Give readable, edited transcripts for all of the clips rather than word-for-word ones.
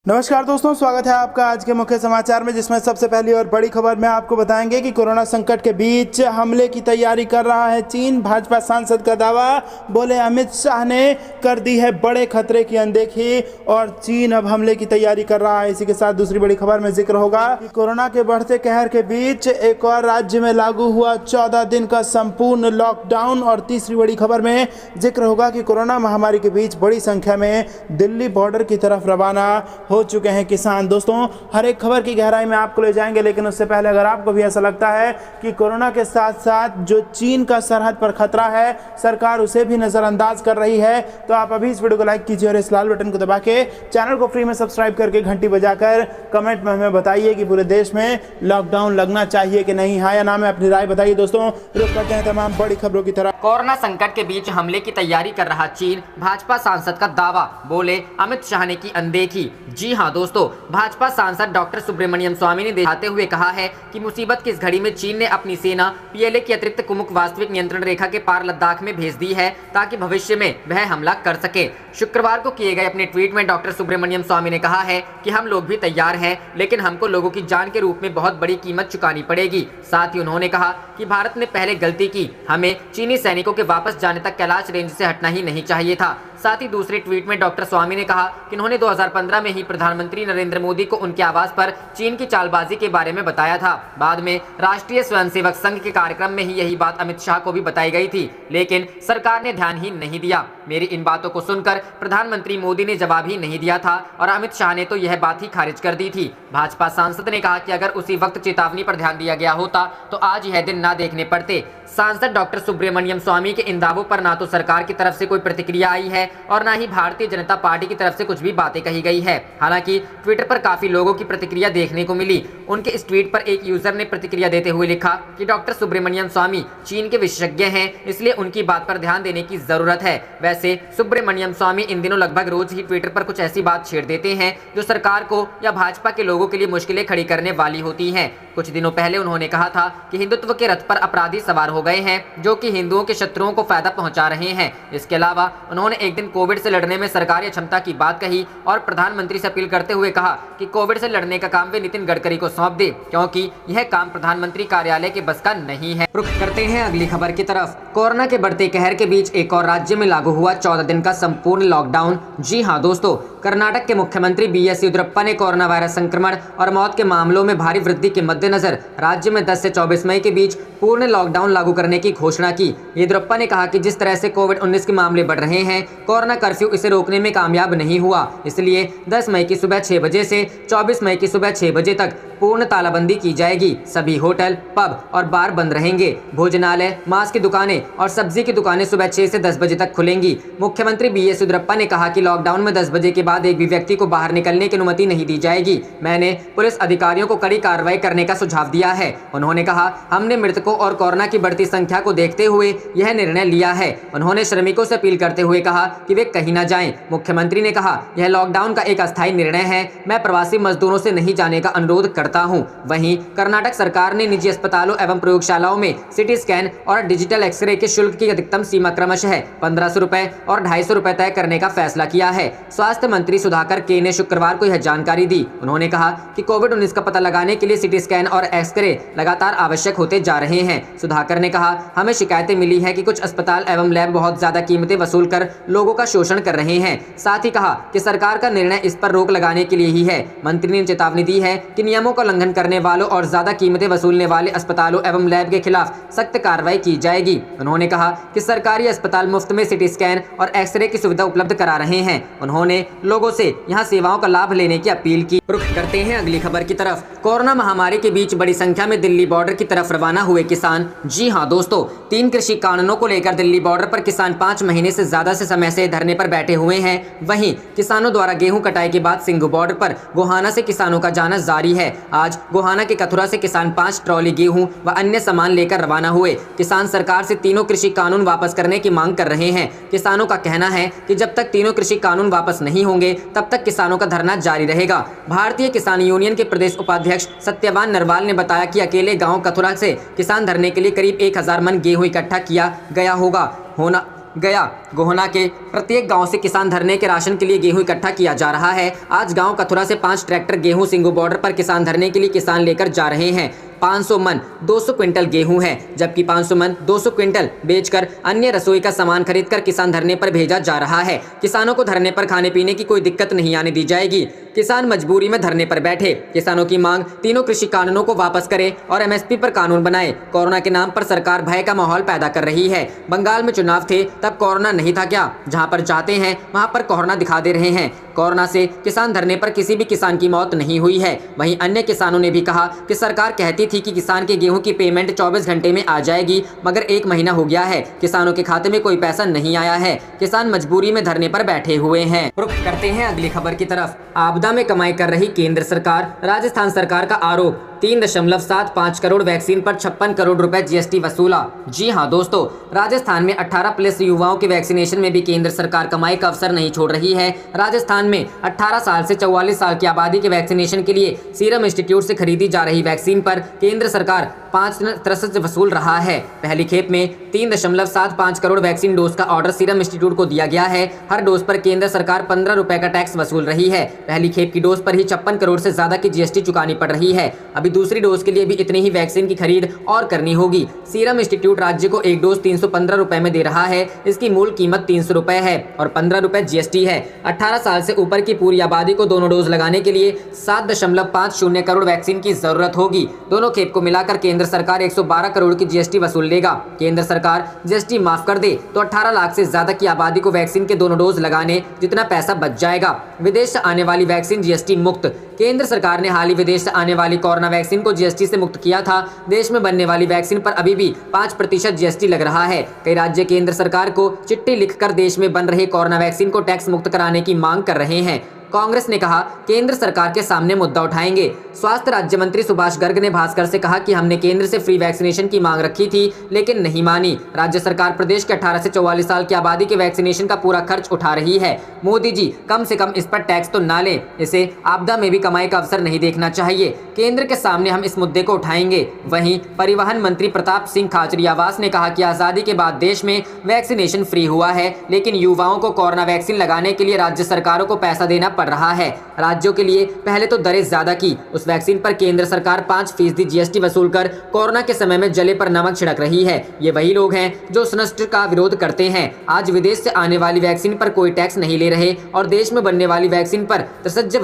नमस्कार दोस्तों, स्वागत है आपका आज के मुख्य समाचार में, जिसमें सबसे पहली और बड़ी खबर में आपको बताएंगे कि कोरोना संकट के बीच हमले की तैयारी कर रहा है चीन। भाजपा सांसद का दावा, बोले अमित शाह ने कर दी है बड़े खतरे की अनदेखी और चीन अब हमले की तैयारी कर रहा है। इसी के साथ दूसरी बड़ी खबर में जिक्र होगा कि कोरोना के बढ़ते कहर के बीच एक और राज्य में लागू हुआ 14 दिन का संपूर्ण लॉकडाउन। और तीसरी बड़ी खबर में जिक्र होगा कि कोरोना महामारी के बीच बड़ी संख्या में दिल्ली बॉर्डर की तरफ रवाना हो चुके हैं किसान। दोस्तों, हर एक खबर की गहराई में आपको ले जाएंगे, लेकिन उससे पहले अगर आपको भी ऐसा लगता है कि कोरोना के साथ साथ जो चीन का सरहद पर खतरा है, सरकार उसे भी नजरअंदाज कर रही है, तो आप अभी इस वीडियो को लाइक कीजिए और इस लाल बटन को दबा के चैनल को फ्री में सब्सक्राइब करके घंटी बजाकर कमेंट में हमें बताइए कि पूरे देश में लॉकडाउन लगना चाहिए कि नहीं। हाँ या ना में अपनी राय बताइए। दोस्तों, रुक करते हैं तमाम बड़ी खबरों की तरफ। कोरोना संकट के बीच हमले की तैयारी कर रहा चीन, भाजपा सांसद का दावा, बोले अमित शाह ने की अनदेखी। जी हां दोस्तों, भाजपा सांसद डॉक्टर सुब्रमण्यम स्वामी ने दिखाते हुए कहा है कि मुसीबत की इस घड़ी में चीन ने अपनी सेना पीएलए के अतिरिक्त कुमुक वास्तविक नियंत्रण रेखा के पार लद्दाख में भेज दी है ताकि भविष्य में वह हमला कर सके। शुक्रवार को किए गए अपने ट्वीट में डॉक्टर सुब्रमण्यम स्वामी ने कहा है कि हम लोग भी तैयार हैं, लेकिन हमको लोगों की जान के रूप में बहुत बड़ी कीमत चुकानी पड़ेगी। साथ ही उन्होंने कहा कि भारत ने पहले गलती की, हमें चीनी सैनिकों के वापस जाने तक कैलाश रेंज से हटना ही नहीं चाहिए था। साथ ही दूसरे ट्वीट में डॉक्टर स्वामी ने कहा कि उन्होंने 2015 में ही प्रधानमंत्री नरेंद्र मोदी को उनके आवास पर चीन की चालबाजी के बारे में बताया था। बाद में राष्ट्रीय स्वयंसेवक संघ के कार्यक्रम में ही यही बात अमित शाह को भी बताई गई थी, लेकिन सरकार ने ध्यान ही नहीं दिया। मेरी इन बातों को सुनकर प्रधानमंत्री मोदी ने जवाब ही नहीं दिया था और अमित शाह ने तो यह बात ही खारिज कर दी थी। भाजपा सांसद ने कहा कि अगर उसी वक्त चेतावनी पर ध्यान दिया गया होता तो आज यह दिन ना देखने पड़ते। सांसद डॉक्टर सुब्रमण्यम स्वामी के इन दावों पर ना तो सरकार की तरफ से कोई प्रतिक्रिया आई है और ना ही भारतीय जनता पार्टी की तरफ से कुछ भी बातें कही गई है। हालांकि ट्विटर पर काफी लोगों की प्रतिक्रिया देखने को मिली। उनके इस ट्वीट पर एक यूजर ने प्रतिक्रिया देते हुए लिखा कि डॉक्टर सुब्रमण्यम स्वामी चीन के विशेषज्ञ हैं, इसलिए उनकी बात पर ध्यान देने की जरूरत है। वैसे सुब्रमण्यम स्वामी इन दिनों लगभग रोज ही ट्विटर पर कुछ ऐसी बात छेड़ देते हैं जो सरकार को या भाजपा के लोगों के लिए मुश्किलें खड़ी करने वाली होती हैं। कुछ दिनों पहले उन्होंने कहा था कि हिंदुत्व के रथ पर अपराधी सवार हो गए हैं जो कि हिंदुओं के शत्रुओं को फायदा पहुंचा रहे हैं। इसके अलावा उन्होंने एक दिन कोविड से लड़ने में सरकारी क्षमता की बात कही और प्रधानमंत्री से अपील करते हुए कहा कि कोविड से लड़ने का काम वे नितिन गडकरी को सौंप दे, क्योंकि यह काम प्रधानमंत्री कार्यालय के बस का नहीं है। रुख करते हैं अगली खबर की तरफ। कोरोना के बढ़ते कहर के बीच एक और राज्य में लागू हुआ 14 दिन का संपूर्ण लॉकडाउन। जी हां दोस्तों, कर्नाटक के मुख्यमंत्री बीएस येदियुरप्पा ने कोरोना वायरस संक्रमण और मौत के मामलों में भारी वृद्धि के मद्देनजर राज्य में 10 से 24 मई के बीच पूर्ण लॉकडाउन लागू करने की घोषणा की। येदियुरप्पा ने कहा कि जिस तरह से कोविड-19 के मामले बढ़ रहे हैं, कोरोना कर्फ्यू इसे रोकने में कामयाब नहीं हुआ, इसलिए 10 मई की सुबह 6 बजे से 24 मई की सुबह 6 बजे तक पूर्ण तालाबंदी की जाएगी। सभी होटल, पब और बार बंद रहेंगे। भोजनालय, मांस की दुकानें और सब्जी की दुकानें सुबह 6 से 10 बजे तक खुलेंगी। मुख्यमंत्री बीएस येदियुरप्पा ने कहा कि लॉकडाउन में 10 बजे के बाद एक भी व्यक्ति को बाहर निकलने की अनुमति नहीं दी जाएगी। मैंने पुलिस अधिकारियों को कड़ी कार्रवाई करने का सुझाव दिया है। उन्होंने कहा, हमने मृतकों और कोरोना की बढ़ती संख्या को देखते हुए यह निर्णय लिया है। उन्होंने श्रमिकों से अपील करते हुए कहा कि वे कहीं न जाएं। मुख्यमंत्री ने कहा, यह लॉकडाउन का एक अस्थायी निर्णय है, मैं प्रवासी मजदूरों से नहीं जाने का अनुरोध करता हूं। वहीं कर्नाटक सरकार ने निजी अस्पतालों एवं प्रयोगशालाओं में सिटी स्कैन और डिजिटल एक्सरे के शुल्क की अधिकतम सीमा क्रमशः 1500 रुपए और 250 रुपए तय करने का फैसला किया है। स्वास्थ्य मंत्री सुधाकर के ने शुक्रवार को यह जानकारी दी। उन्होंने कहा कि कोविड-19 का पता लगाने के लिए सिटी स्कैन और एक्सरे लगातार आवश्यक होते जा रहे हैं। सुधाकर ने कहा, हमें शिकायतें मिली है कि कुछ अस्पताल एवं लैब बहुत ज्यादा कीमतें वसूल कर लोगों का शोषण कर रहे हैं। साथ ही कहा कि सरकार का निर्णय इस पर रोक लगाने के लिए ही है। मंत्री ने चेतावनी दी है कि नियमों का उल्लंघन करने वालों और ज्यादा कीमतें वसूलने वाले अस्पतालों एवं लैब के खिलाफ सख्त कार्रवाई की जाएगी। उन्होंने कहा कि सरकारी अस्पताल मुफ्त में सिटी स्कैन और एक्सरे की सुविधा उपलब्ध करा रहे हैं। उन्होंने लोगों से यहां सेवाओं का लाभ लेने की अपील की। रुख करते हैं अगली खबर की तरफ। कोरोना महामारी के बीच बड़ी संख्या में दिल्ली बॉर्डर की तरफ रवाना हुए किसान। जी हां दोस्तों, 3 कृषि कानूनों को लेकर दिल्ली बॉर्डर पर किसान 5 महीने से ज्यादा से समय से धरने पर बैठे हुए हैं। वहीं किसानों द्वारा गेहूं कटाई के बाद सिंघू बॉर्डर पर गोहाना से किसानों का जाना जारी है। आज गोहाना के कथुरा से किसान 5 ट्रॉली गेहूं व अन्य सामान लेकर रवाना हुए। किसान सरकार से तीनों कृषि कानून वापस करने की मांग कर रहे हैं। किसानों का कहना है कि जब तक तीनों कृषि कानून वापस नहीं होंगे तब तक किसानों का धरना जारी रहेगा। भारतीय किसान यूनियन के प्रदेश उपाध्यक्ष सत्यवान नरवाल ने बताया कि अकेले गाँव कथुरा से किसान धरने के लिए करीब 1000 मन गेहूं इकट्ठा किया गया होना गया गोहना के प्रत्येक गांव से किसान धरने के राशन के लिए गेहूं इकट्ठा किया जा रहा है। आज गांव कथुरा से 5 ट्रैक्टर गेहूं सिंगू बॉर्डर पर किसान धरने के लिए किसान लेकर जा रहे हैं। 500 मन 200 क्विंटल गेहूं है, जबकि 500 मन 200 क्विंटल बेचकर अन्य रसोई का सामान खरीदकर किसान धरने पर भेजा जा रहा है। किसानों को धरने पर खाने पीने की कोई दिक्कत नहीं आने दी जाएगी। किसान मजबूरी में धरने पर बैठे। किसानों की मांग तीनों कृषि कानूनों को वापस करे और एमएसपी पर कानून बनाए। कोरोना के नाम पर सरकार भय का माहौल पैदा कर रही है। बंगाल में चुनाव थे तब कोरोना नहीं था क्या? जहां पर चाहते हैं वहां पर कोरोना दिखा दे रहे हैं। कोरोना से किसान धरने पर किसी भी किसान की मौत नहीं हुई है। वहीं अन्य किसानों ने भी कहा कि सरकार कहती थी कि किसान के गेहूं की पेमेंट 24 घंटे में आ जाएगी, मगर 1 महीना हो गया है, किसानों के खाते में कोई पैसा नहीं आया है। किसान मजबूरी में धरने पर बैठे हुए हैं। रुख करते हैं अगली खबर की तरफ। आपदा में कमाई कर रही केंद्र सरकार, राजस्थान सरकार का आरोप। 3.75 करोड़ वैक्सीन पर 56 करोड़ रुपए जीएसटी वसूला। जी हां दोस्तों, राजस्थान में 18+ युवाओं के वैक्सीनेशन में भी केंद्र सरकार कमाई का अवसर नहीं छोड़ रही है। राजस्थान में 18 साल से 44 साल की आबादी के वैक्सीनेशन के लिए सीरम इंस्टीट्यूट से खरीदी जा रही वैक्सीन पर केंद्र सरकार 5% वसूल रहा है। पहली खेप में 3.75 करोड़ वैक्सीन डोज का ऑर्डर सीरम इंस्टीट्यूट को दिया गया है। हर डोज पर केंद्र सरकार 15 रुपए का टैक्स वसूल रही है। पहली खेप की डोज पर ही 56 करोड़ से ज्यादा की जीएसटी चुकानी पड़ रही है। अभी दूसरी डोज के लिए भी इतनी ही वैक्सीन की खरीद और करनी होगी। सीरम इंस्टीट्यूट राज्य को एक डोज 315 रुपए में दे रहा है। इसकी मूल कीमत 300 रुपए है और 15 रुपए जीएसटी है। 18 साल से ऊपर की पूरी आबादी को दोनों डोज लगाने के लिए 7.50 करोड़ वैक्सीन की जरूरत होगी। दोनों खेप को मिलाकर केंद्र सरकार 112 करोड़ की जीएसटी वसूल लेगा। केंद्र सरकार जीएसटी माफ कर दे तो 18 लाख से ज्यादा की आबादी को वैक्सीन के दोनों डोज लगाने जितना पैसा बच जाएगा। विदेश से आने वाली वैक्सीन जीएसटी मुक्त। केंद्र सरकार ने हाल ही विदेश से आने वाली कोरोना वैक्सीन को जीएसटी से मुक्त किया था। देश में बनने वाली वैक्सीन पर अभी भी 5% जीएसटी लग रहा है। कई राज्य केंद्र सरकार को चिट्ठी लिखकर देश में बन रहे कोरोना वैक्सीन को टैक्स मुक्त कराने की मांग कर रहे हैं। कांग्रेस ने कहा केंद्र सरकार के सामने मुद्दा उठाएंगे। स्वास्थ्य राज्य मंत्री सुभाष गर्ग ने भास्कर से कहा कि हमने केंद्र से फ्री वैक्सीनेशन की मांग रखी थी लेकिन नहीं मानी। राज्य सरकार प्रदेश के 18 से 44 साल की आबादी के वैक्सीनेशन का पूरा खर्च उठा रही है। मोदी जी कम से कम इस पर टैक्स तो ना लें। इसे आपदा में भी कमाई का अवसर नहीं देखना चाहिए। केंद्र के सामने हम इस मुद्दे को उठाएंगे। वहीं परिवहन मंत्री प्रताप सिंह खाचरियावास ने कहा कि आजादी के बाद देश में वैक्सीनेशन फ्री हुआ है, लेकिन युवाओं को कोरोना वैक्सीन लगाने के लिए राज्य सरकारों को पैसा देना पड़ रहा है। राज्यों के लिए पहले तो दरें ज्यादा की, उस वैक्सीन पर केंद्र सरकार 5% जीएसटी वसूल कर कोरोना के समय में जले पर नमक छिड़क रही है। ये वही लोग हैं जो संस्कृति का विरोध करते हैं। आज विदेश से आने वाली वैक्सीन पर कोई टैक्स नहीं ले रहे और देश में बनने वाली वैक्सीन पर तसज्जे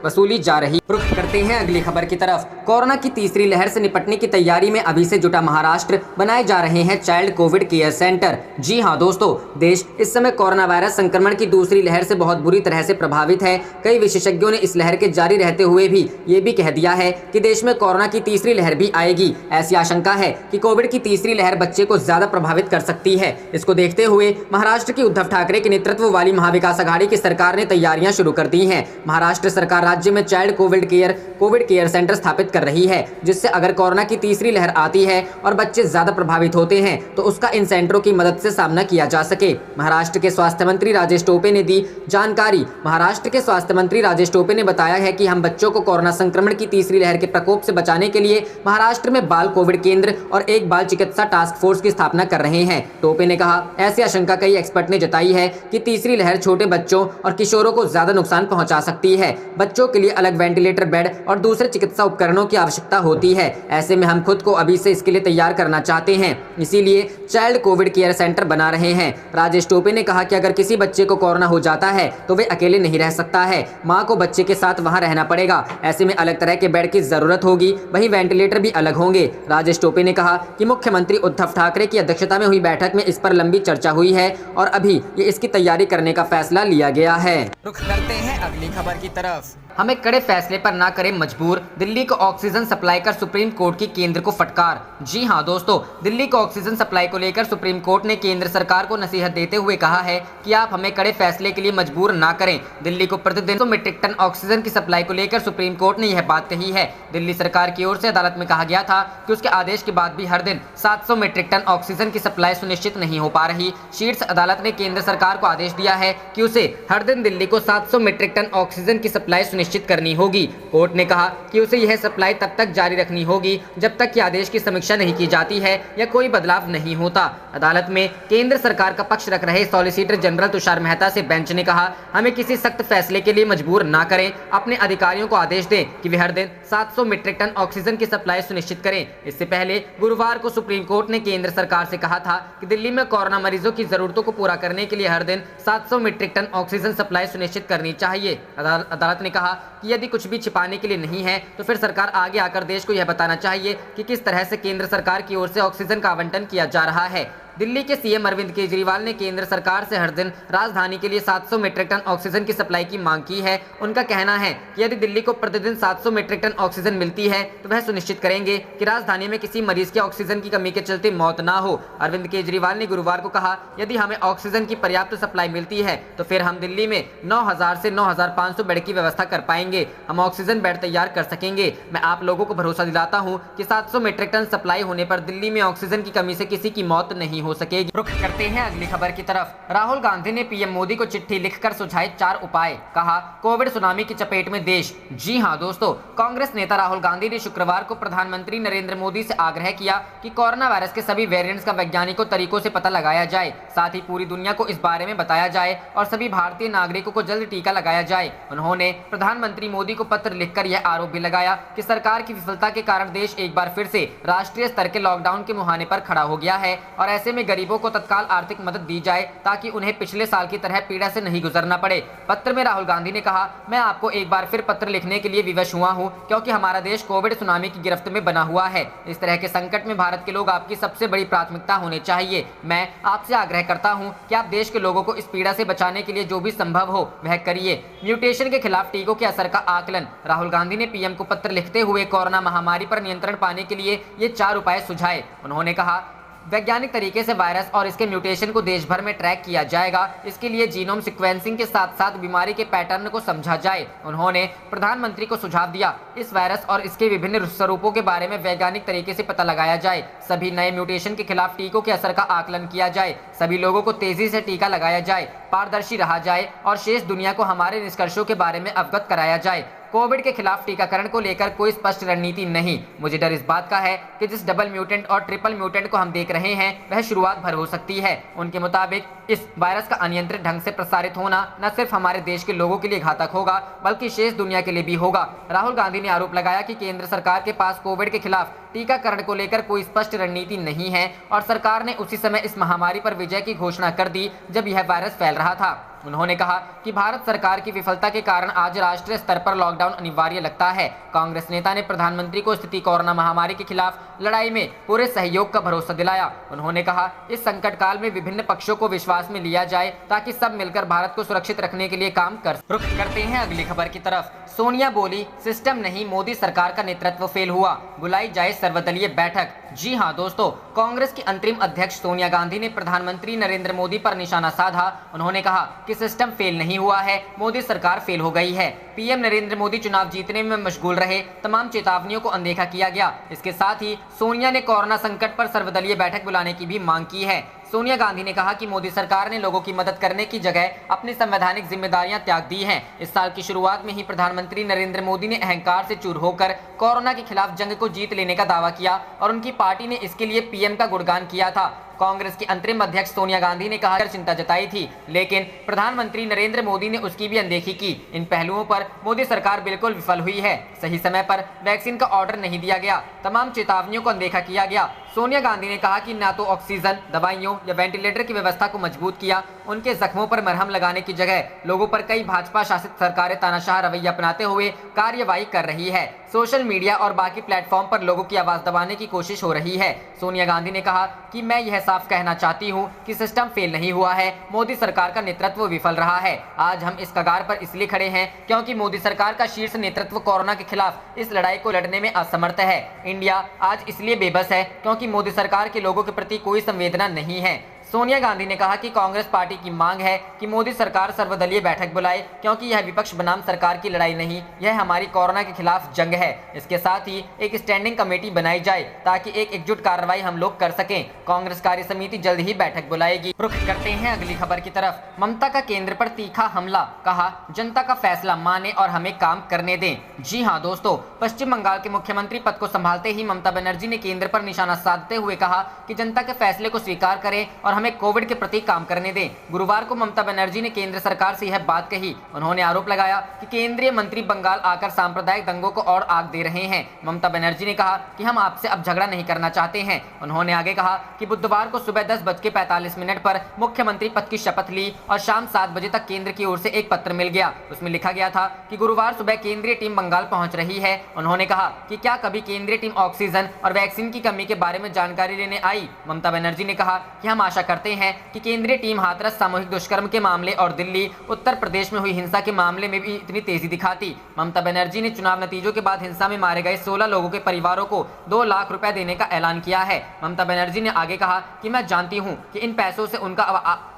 वसूली जा रही। रुख करते हैं अगली खबर की तरफ। कोरोना की तीसरी लहर से निपटने की तैयारी में अभी से जुटा महाराष्ट्र। बनाए जा रहे हैं चाइल्ड कोविड केयर सेंटर। जी हाँ दोस्तों, देश इस समय कोरोना वायरस संक्रमण की दूसरी लहर से बहुत बुरी तरह से प्रभावित है। कई विशेषज्ञों ने इस लहर के जारी रहते हुए भी ये भी कह दिया है कि देश में कोरोना की तीसरी लहर भी आएगी। ऐसी आशंका है कि कोविड की तीसरी लहर बच्चे को ज्यादा प्रभावित कर सकती है। इसको देखते हुए महाराष्ट्र की उद्धव ठाकरे के नेतृत्व वाली महाविकास आघाड़ी की सरकार ने तैयारियां शुरू कर दी हैं। महाराष्ट्र सरकार राज्य में चाइल्ड कोविड केयर सेंटर स्थापित कर रही है, जिससे अगर कोरोना की तीसरी लहर आती है और बच्चे ज्यादा प्रभावित होते हैं तो उसका इन सेंटरों की मदद से सामना किया जा सके। महाराष्ट्र के स्वास्थ्य मंत्री राजेश टोपे ने दी जानकारी। महाराष्ट्र के स्वास्थ्य मंत्री राजेश टोपे ने बताया है कि हम बच्चों को कोरोना संक्रमण की तीसरी लहर के प्रकोप से बचाने के लिए महाराष्ट्र में बाल कोविड केंद्र और एक बाल चिकित्सा टास्क फोर्स की स्थापना कर रहे हैं। टोपे ने कहा, ऐसी आशंका कई एक्सपर्ट ने जताई है कि तीसरी लहर छोटे बच्चों और किशोरों को ज्यादा नुकसान पहुंचा सकती है। बच्चों के लिए अलग वेंटिलेटर बेड और दूसरे चिकित्सा उपकरणों की आवश्यकता होती है। ऐसे में हम खुद को अभी से इसके लिए तैयार करना चाहते हैं, इसीलिए चाइल्ड कोविड केयर सेंटर बना रहे हैं। राजेश टोपे ने कहा कि अगर किसी बच्चे को कोरोना हो जाता है तो वे अकेले नहीं रह सकता है, माँ को बच्चे के साथ वहां रहना पड़ेगा। ऐसे में अलग तरह के बेड की जरूरत होगी, वहीं वेंटिलेटर भी अलग होंगे। राजेश टोपे ने कहा कि मुख्यमंत्री उद्धव ठाकरे की अध्यक्षता में हुई बैठक में इस पर लंबी चर्चा हुई है और अभी ये इसकी तैयारी करने का फैसला लिया गया है। रुख करते हैं अगली खबर की तरफ। हमें कड़े फैसले पर ना करें मजबूर, दिल्ली को ऑक्सीजन सप्लाई कर सुप्रीम कोर्ट की केंद्र को फटकार। जी हां दोस्तों, दिल्ली को ऑक्सीजन सप्लाई को लेकर सुप्रीम कोर्ट ने केंद्र सरकार को नसीहत देते हुए कहा है कि आप हमें कड़े फैसले के लिए मजबूर ना करें। दिल्ली को प्रतिदिन 100 मीट्रिक टन ऑक्सीजन की सप्लाई को लेकर सुप्रीम कोर्ट ने यह बात कही है। दिल्ली सरकार की ओर से अदालत में कहा गया था कि उसके आदेश के बाद भी हर दिन 700 मीट्रिक टन ऑक्सीजन की सप्लाई सुनिश्चित नहीं हो पा रही। शीर्ष अदालत ने केंद्र सरकार को आदेश दिया है कि उसे हर दिन दिल्ली को 700 मीट्रिक टन ऑक्सीजन की सप्लाई सुनिश्चित सुनिश्चित करनी होगी। कोर्ट ने कहा कि उसे यह सप्लाई तब तक जारी रखनी होगी जब तक कि आदेश की समीक्षा नहीं की जाती है या कोई बदलाव नहीं होता। अदालत में केंद्र सरकार का पक्ष रख रहे सॉलिसिटर जनरल तुषार मेहता से बेंच ने कहा, हमें किसी सख्त फैसले के लिए मजबूर न करें, अपने अधिकारियों को आदेश दें कि वे हर दिन 700 मीट्रिक टन ऑक्सीजन की सप्लाई सुनिश्चित करें। इससे पहले गुरुवार को सुप्रीम कोर्ट ने केंद्र सरकार से कहा था कि दिल्ली में कोरोना मरीजों की जरूरतों को पूरा करने के लिए हर दिन 700 मीट्रिक टन ऑक्सीजन सप्लाई सुनिश्चित करनी चाहिए। अदालत ने कहा कि यदि कुछ भी छिपाने के लिए नहीं है तो फिर सरकार आगे आकर देश को यह बताना चाहिए कि किस तरह से केंद्र सरकार की ओर से ऑक्सीजन का आवंटन किया जा रहा है। दिल्ली के सीएम अरविंद केजरीवाल ने केंद्र सरकार से हर दिन राजधानी के लिए 700 मीट्रिक टन ऑक्सीजन की सप्लाई की मांग की है। उनका कहना है कि यदि दिल्ली को प्रतिदिन 700 मीट्रिक टन ऑक्सीजन मिलती है तो वह सुनिश्चित करेंगे कि राजधानी में किसी मरीज की ऑक्सीजन की कमी के चलते मौत ना हो। अरविंद केजरीवाल ने गुरुवार को कहा, यदि हमें ऑक्सीजन की पर्याप्त सप्लाई मिलती है तो फिर हम दिल्ली में 9000 से 9500 बेड की व्यवस्था कर पाएंगे। हम ऑक्सीजन बेड तैयार कर सकेंगे। मैं आप लोगों को भरोसा दिलाता हूं कि 700 मीट्रिक टन सप्लाई होने पर दिल्ली में ऑक्सीजन की कमी से किसी की मौत नहीं हो सकेगी। रुख करते हैं अगली खबर की तरफ। राहुल गांधी ने पीएम मोदी को चिट्ठी लिखकर सुझाए 4 उपाय, कहा कोविड सुनामी की चपेट में देश। जी हां दोस्तों, कांग्रेस नेता राहुल गांधी ने शुक्रवार को प्रधानमंत्री नरेंद्र मोदी से आग्रह किया कि कोरोना वायरस के सभी वेरिएंट्स का वैज्ञानिकों तरीकों से पता लगाया जाए, साथ ही पूरी दुनिया को इस बारे में बताया जाए और सभी भारतीय नागरिकों को जल्द टीका लगाया जाए। उन्होंने प्रधानमंत्री मोदी को पत्र लिखकर यह आरोप भी लगाया कि सरकार की विफलता के कारण देश एक बार फिर से राष्ट्रीय स्तर के लॉकडाउन के मुहाने पर खड़ा हो गया है और ऐसे में गरीबों को तत्काल आर्थिक मदद दी जाए ताकि उन्हें पिछले साल की तरह पीड़ा से नहीं गुजरना पड़े। पत्र में राहुल गांधी ने कहा, मैं आपको एक बार फिर पत्र लिखने के लिए विवश हुआ हूं क्योंकि हमारा देश कोविड सुनामी की गिरफ्त में बना हुआ है। इस तरह के संकट में भारत के लोग आपकी सबसे बड़ी प्राथमिकता होने चाहिए। मैं आपसे आग्रह करता हूं कि आप देश के लोगों को इस पीड़ा से बचाने के लिए जो भी संभव हो वह करिए। म्यूटेशन के खिलाफ टीकों के असर का आकलन। राहुल गांधी ने पीएम को पत्र लिखते हुए कोरोना महामारी पर नियंत्रण पाने के लिए ये 4 उपाय सुझाए। उन्होंने कहा, वैज्ञानिक तरीके से वायरस और इसके म्यूटेशन को देश भर में ट्रैक किया जाएगा। इसके लिए जीनोम सीक्वेंसिंग के साथ साथ बीमारी के पैटर्न को समझा जाए। उन्होंने प्रधानमंत्री को सुझाव दिया, इस वायरस और इसके विभिन्न स्वरूपों के बारे में वैज्ञानिक तरीके से पता लगाया जाए। सभी नए म्यूटेशन के खिलाफ टीकों के असर का आकलन किया जाए। सभी लोगों को तेजी से टीका लगाया जाए, पारदर्शी रहा जाए और शेष दुनिया को हमारे निष्कर्षों के बारे में अवगत कराया जाए। कोविड के खिलाफ टीकाकरण को लेकर कोई स्पष्ट रणनीति नहीं। मुझे डर इस बात का है कि जिस डबल म्यूटेंट और ट्रिपल म्यूटेंट को हम देख रहे हैं वह शुरुआत भर हो सकती है। उनके मुताबिक इस वायरस का अनियंत्रित ढंग से प्रसारित होना न सिर्फ हमारे देश के लोगों के लिए घातक होगा बल्कि शेष दुनिया के लिए भी होगा। राहुल गांधी ने आरोप लगाया कि केंद्र सरकार के पास कोविड के खिलाफ टीकाकरण को लेकर कोई स्पष्ट रणनीति नहीं है और सरकार ने उसी समय इस महामारी पर विजय की घोषणा कर दी जब यह वायरस फैल रहा था। उन्होंने कहा कि भारत सरकार की विफलता के कारण आज राष्ट्रीय स्तर पर लॉकडाउन अनिवार्य लगता है। कांग्रेस नेता ने प्रधानमंत्री को स्थिति कोरोना महामारी के खिलाफ लड़ाई में पूरे सहयोग का भरोसा दिलाया। उन्होंने कहा, इस संकट काल में विभिन्न पक्षों को विश्वास में लिया जाए ताकि सब मिलकर भारत को सुरक्षित रखने के लिए काम कर। रुख करते हैं अगली खबर की तरफ। सोनिया बोली, सिस्टम नहीं, मोदी सरकार का नेतृत्व फेल हुआ, बुलाई जाए सर्वदलीय बैठक। जी हां दोस्तों, कांग्रेस की अंतरिम अध्यक्ष सोनिया गांधी ने प्रधानमंत्री नरेंद्र मोदी पर निशाना साधा। उन्होंने कहा कि सिस्टम फेल नहीं हुआ है, मोदी सरकार फेल हो गई है। पीएम नरेंद्र मोदी चुनाव जीतने में मशगूल रहे, तमाम चेतावनियों को अनदेखा किया गया। इसके साथ ही सोनिया ने कोरोना संकट पर सर्वदलीय बैठक बुलाने की भी मांग की है। सोनिया गांधी ने कहा कि मोदी सरकार ने लोगों की मदद करने की जगह अपनी संवैधानिक जिम्मेदारियां त्याग दी हैं। इस साल की शुरुआत में ही प्रधानमंत्री नरेंद्र मोदी ने अहंकार से चूर होकर कोरोना के खिलाफ जंग को जीत लेने का दावा किया और उनकी पार्टी ने इसके लिए पीएम का गुणगान किया था। कांग्रेस की अंतरिम अध्यक्ष सोनिया गांधी ने कहा चिंता जताई थी, लेकिन प्रधानमंत्री नरेंद्र मोदी ने उसकी भी अनदेखी की। इन पहलुओं पर मोदी सरकार बिल्कुल विफल हुई है। सही समय पर वैक्सीन का ऑर्डर नहीं दिया गया, तमाम चेतावनियों को अनदेखा किया गया। सोनिया गांधी ने कहा कि न तो ऑक्सीजन, दवाइयों या वेंटिलेटर की व्यवस्था को मजबूत किया, उनके जख्मों पर मरहम लगाने की जगह लोगों पर कई भाजपा शासित सरकारें तानाशाह रवैया अपनाते हुए कार्यवाही कर रही है। सोशल मीडिया और बाकी प्लेटफॉर्म पर लोगों की आवाज दबाने की कोशिश हो रही है। सोनिया गांधी ने कहा कि मैं यह साफ कहना चाहती हूं कि सिस्टम फेल नहीं हुआ है, मोदी सरकार का नेतृत्व विफल रहा है। आज हम इस कगार पर इसलिए खड़े हैं क्योंकि मोदी सरकार का शीर्ष नेतृत्व कोरोना के खिलाफ इस लड़ाई को लड़ने में असमर्थ है। इंडिया आज इसलिए बेबस है क्योंकि मोदी सरकार के लोगों के प्रति कोई संवेदना नहीं है। सोनिया गांधी ने कहा कि कांग्रेस पार्टी की मांग है कि मोदी सरकार सर्वदलीय बैठक बुलाए, क्योंकि यह विपक्ष बनाम सरकार की लड़ाई नहीं, यह हमारी कोरोना के खिलाफ जंग है। इसके साथ ही एक स्टैंडिंग कमेटी बनाई जाए ताकि एक एकजुट कार्रवाई हम लोग कर सकें। कांग्रेस कार्य समिति जल्द ही बैठक बुलाएगी। रुख करते हैं अगली खबर की तरफ। ममता का केंद्र पर तीखा हमला, कहा जनता का फैसला माने और हमें काम करने दें। जी हां दोस्तों, पश्चिम बंगाल के मुख्यमंत्री पद को संभालते ही ममता बनर्जी ने केंद्र पर निशाना साधते हुए कहा कि जनता के फैसले को स्वीकार करें और हमें कोविड के प्रति काम करने दें। गुरुवार को ममता बनर्जी ने केंद्र सरकार से यह बात कही। उन्होंने आरोप लगाया कि केंद्रीय मंत्री बंगाल आकर सांप्रदायिक दंगों को और आग दे रहे हैं। ममता बनर्जी ने कहा कि हम आपसे अब झगड़ा नहीं करना चाहते हैं। उन्होंने आगे कहा कि बुधवार को सुबह 10:45 पर मुख्यमंत्री पद की शपथ ली और शाम 7 बजे तक केंद्र की ओर से एक पत्र मिल गया। उसमें लिखा गया था कि गुरुवार सुबह केंद्रीय टीम बंगाल पहुंच रही है। उन्होंने कहा कि क्या कभी केंद्रीय टीम ऑक्सीजन और वैक्सीन की कमी के बारे में जानकारी लेने आई। ममता बनर्जी ने कहा कि हम आशा करते हैं कि केंद्रीय टीम हाथरस सामूहिक दुष्कर्म के मामले और दिल्ली उत्तर प्रदेश में हुई हिंसा के मामले में भी इतनी तेजी दिखाती। ममता बनर्जी ने चुनाव नतीजों के बाद हिंसा में मारे गए 16 लोगों के परिवारों को 2 लाख रुपए देने का ऐलान किया है। ममता बनर्जी ने आगे कहा कि मैं जानती हूं कि इन पैसों से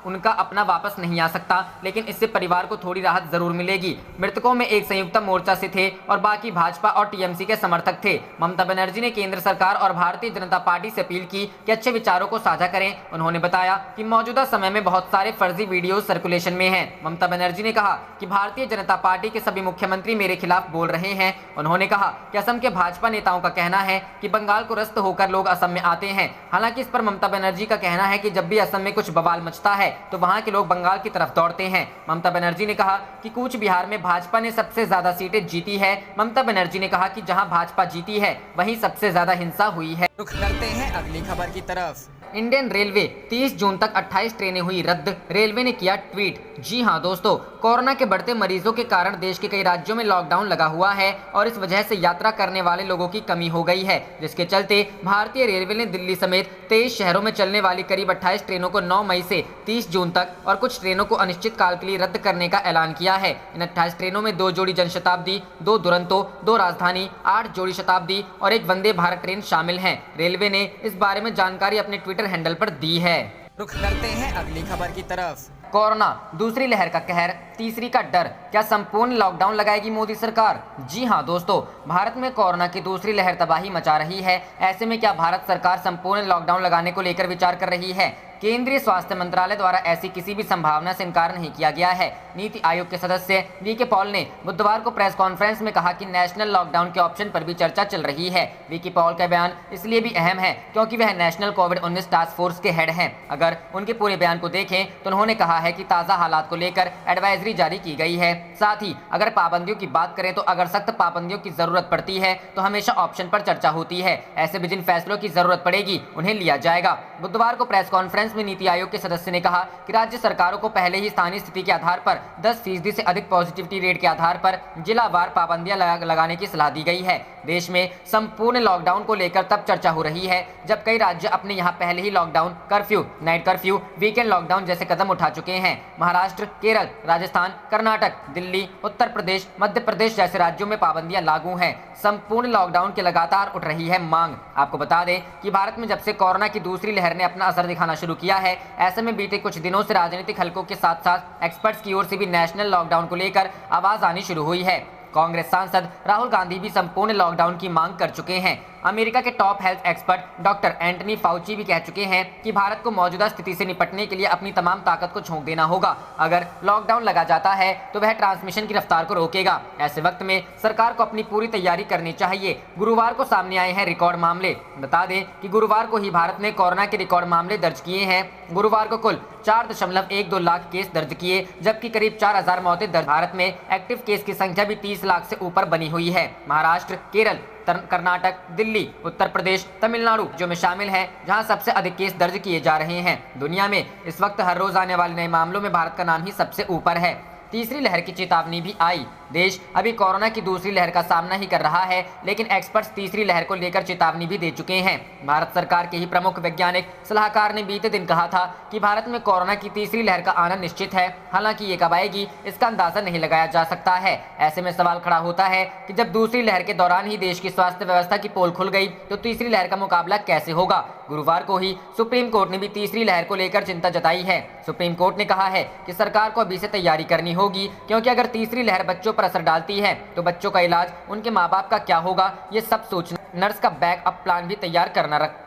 उनका अपना वापस नहीं आ सकता, लेकिन इससे परिवार को थोड़ी राहत जरूर मिलेगी। मृतकों में एक संयुक्त मोर्चा से थे और बाकी भाजपा और टीएमसी के समर्थक थे। ममता बनर्जी ने केंद्र सरकार और भारतीय जनता पार्टी से अपील की कि अच्छे विचारों को साझा करें। उन्होंने बताया कि मौजूदा समय में बहुत सारे फर्जी वीडियो सर्कुलेशन में हैं। ममता बनर्जी ने कहा कि भारतीय जनता पार्टी के सभी मुख्यमंत्री मेरे खिलाफ बोल रहे हैं। उन्होंने कहा कि असम के भाजपा नेताओं का कहना है कि बंगाल को रस्त होकर लोग असम में आते हैं। हालांकि इस पर ममता बनर्जी का कहना है कि जब भी असम में कुछ बवाल मचता है तो वहां के लोग बंगाल की तरफ दौड़ते हैं। ममता बनर्जी ने कहा कि कूच बिहार में भाजपा ने सबसे ज्यादा सीटें जीती है। ममता बनर्जी ने कहा कि जहां भाजपा जीती है वहीं सबसे ज्यादा हिंसा हुई है। रुख करते हैं अगली खबर की तरफ। इंडियन रेलवे 30 जून तक 28 ट्रेनें हुई रद्द, रेलवे ने किया ट्वीट। जी हां दोस्तों, कोरोना के बढ़ते मरीजों के कारण देश के कई राज्यों में लॉकडाउन लगा हुआ है और इस वजह से यात्रा करने वाले लोगों की कमी हो गई है, जिसके चलते भारतीय रेलवे ने दिल्ली समेत 23 शहरों में चलने वाली करीब 28 ट्रेनों को 9 मई से 30 जून तक और कुछ ट्रेनों को अनिश्चित काल के लिए रद्द करने का ऐलान किया है। इन 28 ट्रेनों में 2 जोड़ी जनशताब्दी, 2 दुरंतो, 2 राजधानी, 8 जोड़ी शताब्दी और 1 वंदे भारत ट्रेन शामिल हैं। रेलवे ने इस बारे में जानकारी अपने ट्विटर हैंडल पर दी है। रुख करते हैं अगली खबर की तरफ। कोरोना दूसरी लहर का कहर, तीसरी का डर, क्या संपूर्ण लॉकडाउन लगाएगी मोदी सरकार? जी हां दोस्तों, भारत में कोरोना की दूसरी लहर तबाही मचा रही है। ऐसे में क्या भारत सरकार संपूर्ण लॉकडाउन लगाने को लेकर विचार कर रही है? केंद्रीय स्वास्थ्य मंत्रालय द्वारा ऐसी किसी भी संभावना से इनकार नहीं किया गया है। नीति आयोग के सदस्य वीके पॉल ने बुधवार को प्रेस कॉन्फ्रेंस में कहा कि नेशनल लॉकडाउन के ऑप्शन पर भी चर्चा चल रही है। वीके पॉल का बयान इसलिए भी अहम है क्योंकि वह नेशनल कोविड-19 टास्क फोर्स के हेड हैं। अगर उनके पूरे बयान को देखें तो उन्होंने कहा है कि ताज़ा हालात को लेकर एडवाइजरी जारी की गई है। साथ ही अगर पाबंदियों की बात करें तो अगर सख्त पाबंदियों की जरूरत पड़ती है तो हमेशा ऑप्शन पर चर्चा होती है। ऐसे भी जिन फैसलों की जरूरत पड़ेगी उन्हें लिया जाएगा। बुधवार को प्रेस कॉन्फ्रेंस में नीति आयोग के सदस्य ने कहा कि राज्य सरकारों को पहले ही स्थानीय स्थिति के आधार पर 10% से अधिक पॉजिटिविटी रेट के आधार पर जिलावार पाबंदियां लगाने की सलाह दी गई है। देश में संपूर्ण लॉकडाउन को लेकर तब चर्चा हो रही है जब कई राज्य अपने यहाँ पहले ही lockdown, curfew, night curfew, weekend lockdown जैसे कदम उठा चुके हैं। महाराष्ट्र, केरल, राजस्थान, कर्नाटक, दिल्ली, उत्तर प्रदेश, मध्य प्रदेश जैसे राज्यों में पाबंदियां लागू हैं। संपूर्ण लॉकडाउन की लगातार उठ रही है मांग। आपको बता दें कि भारत में जब से कोरोना की दूसरी लहर ने अपना असर दिखाना शुरू किया है, ऐसे में बीते कुछ दिनों से राजनीतिक हलकों के साथ साथ एक्सपर्ट्स की ओर से भी नेशनल लॉकडाउन को लेकर आवाज आनी शुरू हुई है। कांग्रेस सांसद राहुल गांधी भी संपूर्ण लॉकडाउन की मांग कर चुके हैं। अमेरिका के top health expert doctor Anthony Fauci भी कह चुके हैं कि भारत को मौजूदा स्थिति से निपटने के लिए अपनी तमाम ताकत को झोंक देना होगा। अगर लॉकडाउन लगा जाता है तो वह ट्रांसमिशन की रफ्तार को रोकेगा। ऐसे वक्त में सरकार को अपनी पूरी तैयारी करनी चाहिए। गुरुवार को सामने आए हैं रिकॉर्ड मामले। बता दें कि गुरुवार को ही भारत ने कोरोना के रिकॉर्ड मामले दर्ज किए हैं। गुरुवार को कुल 4.12 लाख केस दर्ज किए, जबकि करीब 4000 मौतें दर्ज। भारत में एक्टिव केस की संख्या भी 30 लाख से ऊपर बनी हुई है। महाराष्ट्र, केरल, कर्नाटक, दिल्ली, उत्तर प्रदेश, तमिलनाडु जो में शामिल हैं, जहां सबसे अधिक केस दर्ज किए जा रहे हैं। दुनिया में इस वक्त हर रोज आने वाले नए मामलों में भारत का नाम ही सबसे ऊपर है। तीसरी लहर की चेतावनी भी आई। देश अभी कोरोना की दूसरी लहर का सामना ही कर रहा है, लेकिन एक्सपर्ट्स तीसरी लहर को लेकर चेतावनी भी दे चुके हैं। भारत सरकार के ही प्रमुख वैज्ञानिक सलाहकार ने बीते दिन कहा था कि भारत में कोरोना की तीसरी लहर का आना निश्चित है। हालांकि ये कब आएगी इसका अंदाजा नहीं लगाया जा सकता है। ऐसे में सवाल खड़ा होता है कि जब दूसरी लहर के दौरान ही देश की स्वास्थ्य व्यवस्था की पोल खुल गई तो तीसरी लहर का मुकाबला कैसे होगा। गुरुवार को ही सुप्रीम कोर्ट ने भी तीसरी लहर को लेकर चिंता जताई है। सुप्रीम कोर्ट ने कहा है कि सरकार को अभी से तैयारी करनी होगी, क्योंकि अगर तीसरी लहर बच्चों पर असर डालती है तो बच्चों का इलाज, उनके माँ बाप का क्या होगा, ये सब सोचना। नर्स का बैकअप प्लान भी तैयार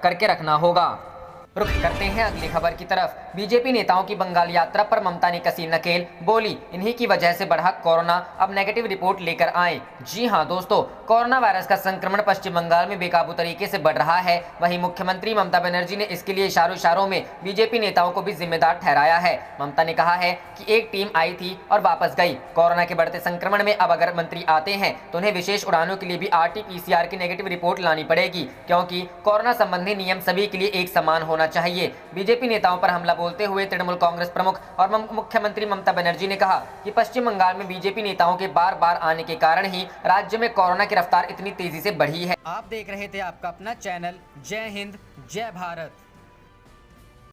करके रखना होगा। रुख करते हैं अगली खबर की तरफ। बीजेपी नेताओं की बंगाल यात्रा पर ममता ने कसी नकेल, बोली इन्हीं की वजह से बढ़ा कोरोना, अब नेगेटिव रिपोर्ट लेकर आए। जी हां दोस्तों, कोरोना वायरस का संक्रमण पश्चिम बंगाल में बेकाबू तरीके से बढ़ रहा है। वहीं मुख्यमंत्री ममता बनर्जी ने इसके लिए इशारों में बीजेपी नेताओं को भी जिम्मेदार ठहराया है। ममता ने कहा है कि एक टीम आई थी और वापस गई। कोरोना के बढ़ते संक्रमण में अब अगर मंत्री आते हैं तो उन्हें विशेष उड़ानों के लिए भी RT-PCR की नेगेटिव रिपोर्ट लानी पड़ेगी, क्योंकि कोरोना संबंधी नियम सभी के लिए एक समान होना चाहिए। बीजेपी नेताओं पर हमला बोलते हुए तृणमूल कांग्रेस प्रमुख और मुख्यमंत्री ममता बनर्जी ने कहा कि पश्चिम बंगाल में बीजेपी नेताओं के बार आने के कारण ही राज्य में कोरोना की रफ्तार इतनी तेजी से बढ़ी है। आप देख रहे थे आपका अपना चैनल जय हिंद जय भारत।